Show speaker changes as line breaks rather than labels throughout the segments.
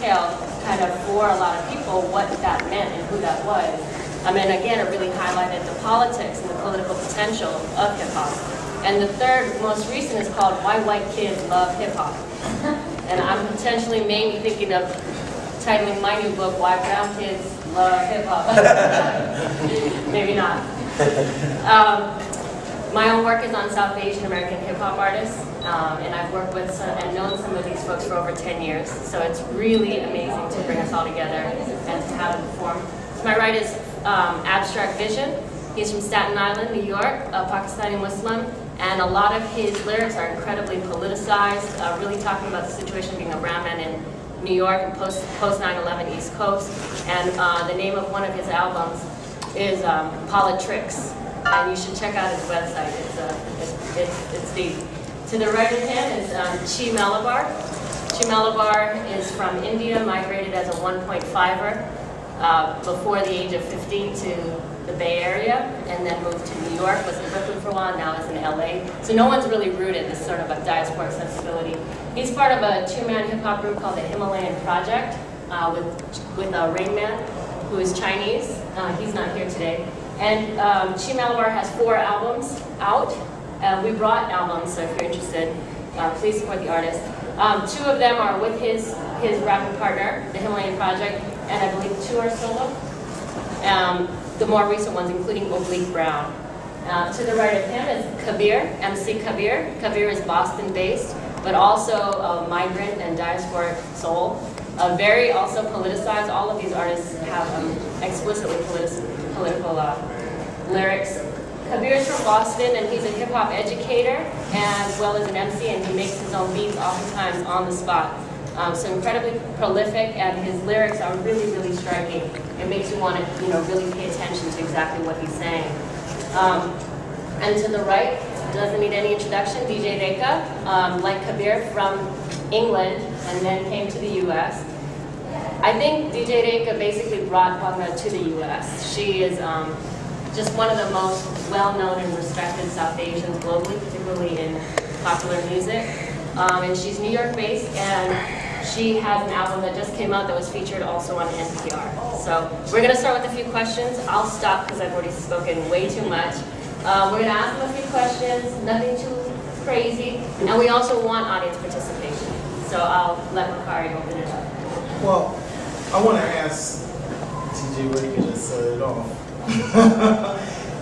detailed kind of for a lot of people what that meant and who that was. And again, it really highlighted the politics and the political potential of hip-hop. And the third, most recent, is called Why White Kids Love Hip-Hop. And I'm potentially maybe thinking of titling my new book, Why Brown Kids Love Hip-Hop. Maybe not. My own work is on South Asian American hip-hop artists, and I've worked with and known some of these folks for over 10 years, so it's really amazing to bring us all together and to have it perform. So my right is Abstract Vision. He's from Staten Island, New York, a Pakistani Muslim, and a lot of his lyrics are incredibly politicized, really talking about the situation of being a brown man in New York and post 9/11 East Coast. And the name of one of his albums is Politrix. And you should check out his website. It's deep. To the right of him is Chee Malabar. Chee Malabar is from India, migrated as a 1.5er before the age of 50 to the Bay Area, and then moved to New York, was in Brooklyn for a while, now is in LA. So no one's really rooted this sort of a diasporic sensibility. He's part of a two-man hip-hop group called the Himalayan Project with Rain Man, who is Chinese. He's not here today. And Chee Malabar has 4 albums out. We brought albums, so if you're interested, please support the artist. 2 of them are with his rapping partner, the Himalayan Project, and I believe 2 are solo. The more recent ones, including Oblique Brown. To the right of him is Kabir, MC Kabir. Kabir is Boston-based, but also a migrant and diasporic soul. Very also politicized. All of these artists have explicitly political lyrics. Kabir is from Boston, and he's a hip-hop educator as well as an MC, and he makes his own beats oftentimes on the spot. So incredibly prolific, and his lyrics are really, really striking. It makes you want to, really pay attention to exactly what he's saying. And to the right, doesn't need any introduction, DJ Rekha, like Kabir, from England, and then came to the U.S. I think DJ Rekha basically brought Bhangra to the U.S. She is just one of the most well-known and respected South Asians globally, particularly in popular music. And she's New York-based, and she has an album that just came out that was featured also on NPR. So we're going to start with a few questions. I'll stop because I've already spoken way too much. We're going to ask them a few questions, nothing too crazy, and we also want audience participation. So I'll let Bakari open it up.
Well, I want to ask TJ what you just said it off.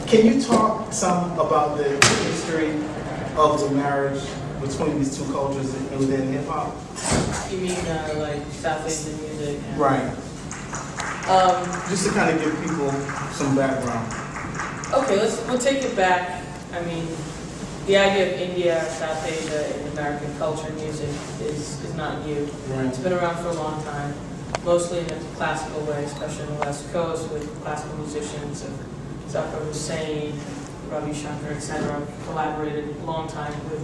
Can you talk some about the history of the marriage between these 2 cultures within hip-hop?
You mean like South Asian music? And
right. Just to kind of give people some background.
Okay, we'll take it back. I mean, the idea of India, South Asia, in American culture and music is not new.
Right.
It's been around for a long time, mostly in a classical way, especially on the West Coast with classical musicians of Zakir Hussain, Ravi Shankar, etc. Collaborated a long time with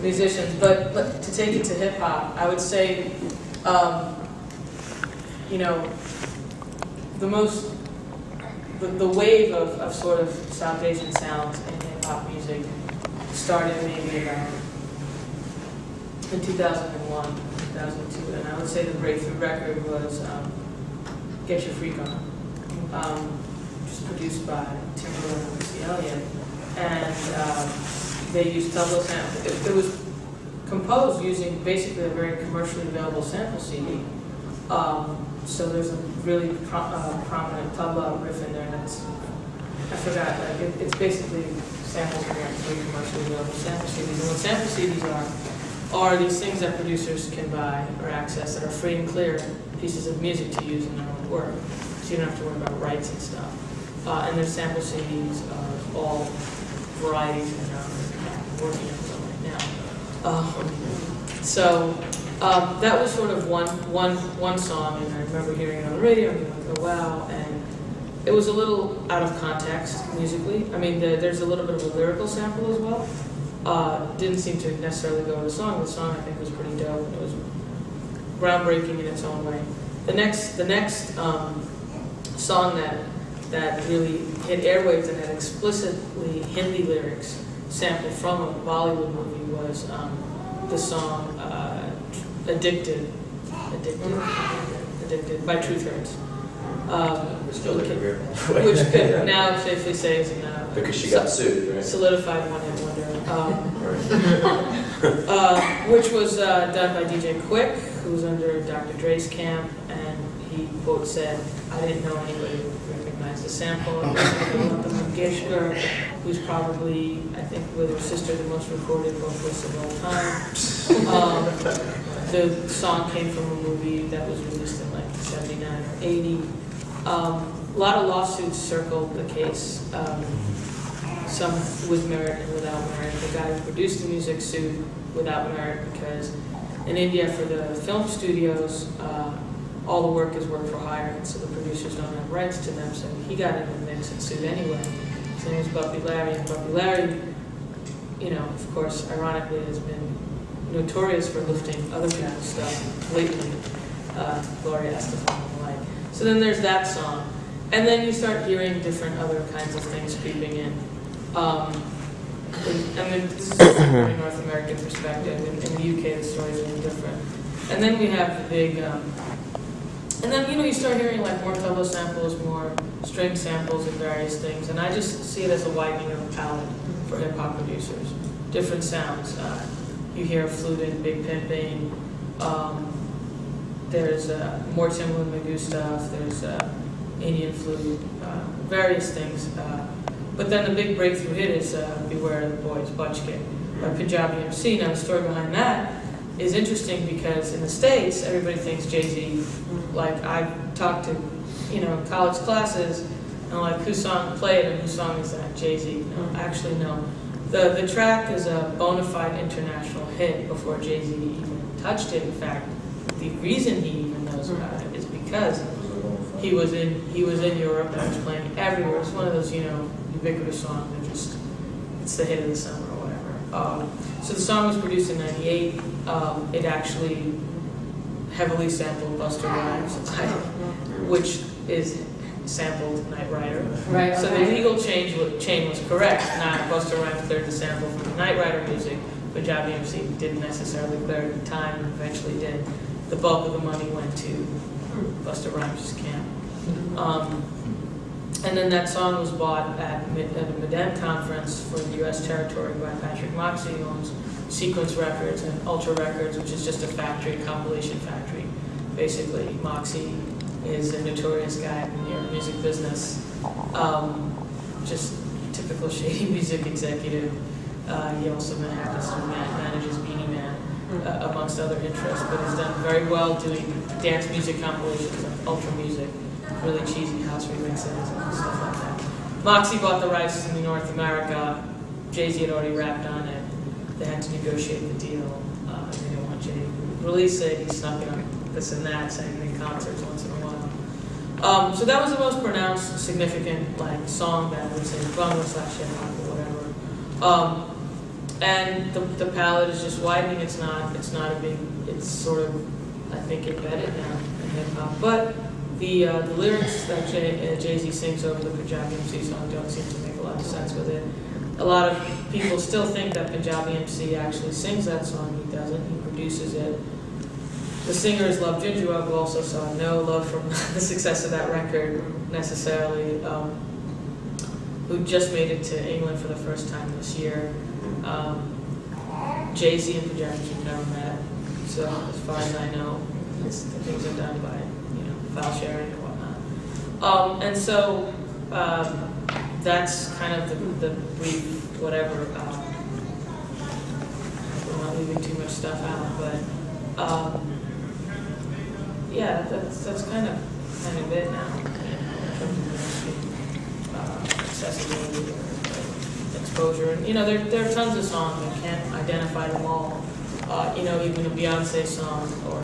musicians. But to take it to hip hop, I would say, the wave of sort of South Asian sounds in hip hop music started maybe around in 2001, 2002, and I would say the breakthrough record was Get Your Freak On, which was produced by Timberland and Missy Elliott, and they used tabla samples. It was composed using basically a very commercially available sample CD. So there's a really prominent tabla riff in there that's, I forgot, like it's basically samples from very commercially available sample CDs. And what sample CDs are these things that producers can buy or access that are free and clear pieces of music to use in their own work. So you don't have to worry about rights and stuff. And there's sample CDs of all varieties and genres. I'm working on them right now. So that was sort of one song, and I remember hearing it on the radio and being like, oh wow, and it was a little out of context musically. I mean, there's a little bit of a lyrical sample as well. Didn't seem to necessarily go with the song. The song I think was pretty dope, and it was groundbreaking in its own way. The next song that really hit airwaves and had explicitly Hindi lyrics sampled from a Bollywood movie was the song Addicted by Truth Hurts.
We're still looking weird.
Which could now safely say is
because she got sued, right?
Solidified one-hit wonder. Which was done by DJ Quick, who was under Dr. Dre's camp, and he, quote, said, "I didn't know anybody would recognize the sample." And Mangeshkar, who's probably, I think, with her sister, the most recorded vocalist of all time. The song came from a movie that was released in like 79 or 80. A lot of lawsuits circled the case. Some with merit and without merit. The guy who produced the music sued without merit because in India for the film studios, all the work is work for hire, and so the producers don't have rights to them, so he got in the mix and sued anyway. His name was Bumpy Larry, and Bumpy Larry, you know, of course, ironically, has been notorious for lifting other people's stuff blatantly, Gloria Estefan and the like. So then there's that song. And then you start hearing different other kinds of things creeping in. I mean, this is just from a North American perspective. In the UK, the story's a little different. And then we have the big, and then, you know, you start hearing like more tabla samples, more string samples and various things. And I just see it as a widening of the palette for hip-hop producers. Different sounds. You hear fluted, big pimping. There's more Timbaland Magoo stuff. There's Indian flute, various things. But then the big breakthrough hit is Beware the Boys, Butchkin, by Punjabi MC. Now the story behind that is interesting because in the States, everybody thinks Jay-Z, like I've talked to, you know, college classes, and like, whose song played and whose song is that? Jay-Z. No, actually no. The track is a bona fide international hit before Jay-Z even touched it. In fact, the reason he even knows about it is because he was in Europe and was playing everywhere. It's one of those, you know, ubiquitous songs that just, it's the hit of the summer or whatever. So the song was produced in '98. It actually heavily sampled Busta Rhymes, which is sampled Knight Rider. Right. So the legal chain was correct. Now Busta Rhymes cleared the sample from the Knight Rider music. Punjabi MC didn't necessarily clear it at the time, and eventually did. The bulk of the money went to Busta Rhymes' camp. And then that song was bought at a Medem conference for the U.S. territory by Patrick Moxie, who owns Sequence Records and Ultra Records, which is just a factory, compilation factory. Basically, Moxie is a notorious guy in the music business, just typical shady music executive. He also happens to manages Beanie Man, amongst other interests, but has done very well doing dance music compilations like Ultra Music, really cheesy house remixes and stuff like that. Moxie bought the rights in North America. Jay-Z had already rapped on it. They had to negotiate the deal. They didn't want Jay to release it. He snuck in on this and that, sang in concerts once in a while. So that was the most pronounced, significant song that I would say Bangla/hip-hop or whatever. And the palette is just widening. It's not a big. It's sort of, I think, embedded now in hip-hop. But the lyrics that Jay-Z sings over the Punjabi MC song don't seem to make a lot of sense with it. A lot of people still think that Punjabi MC actually sings that song. He doesn't. He produces it. The singer is Love Jinjua, who also saw no love from the success of that record necessarily, who just made it to England for the first time this year. Jay-Z and Punjabi MC never met, so as far as I know, the things are done by file sharing and whatnot. And so that's kind of the brief whatever. We're not leaving too much stuff out, but yeah, that's kind of it now. Accessibility or exposure, and there are tons of songs. I can't identify them all. Even a Beyonce song or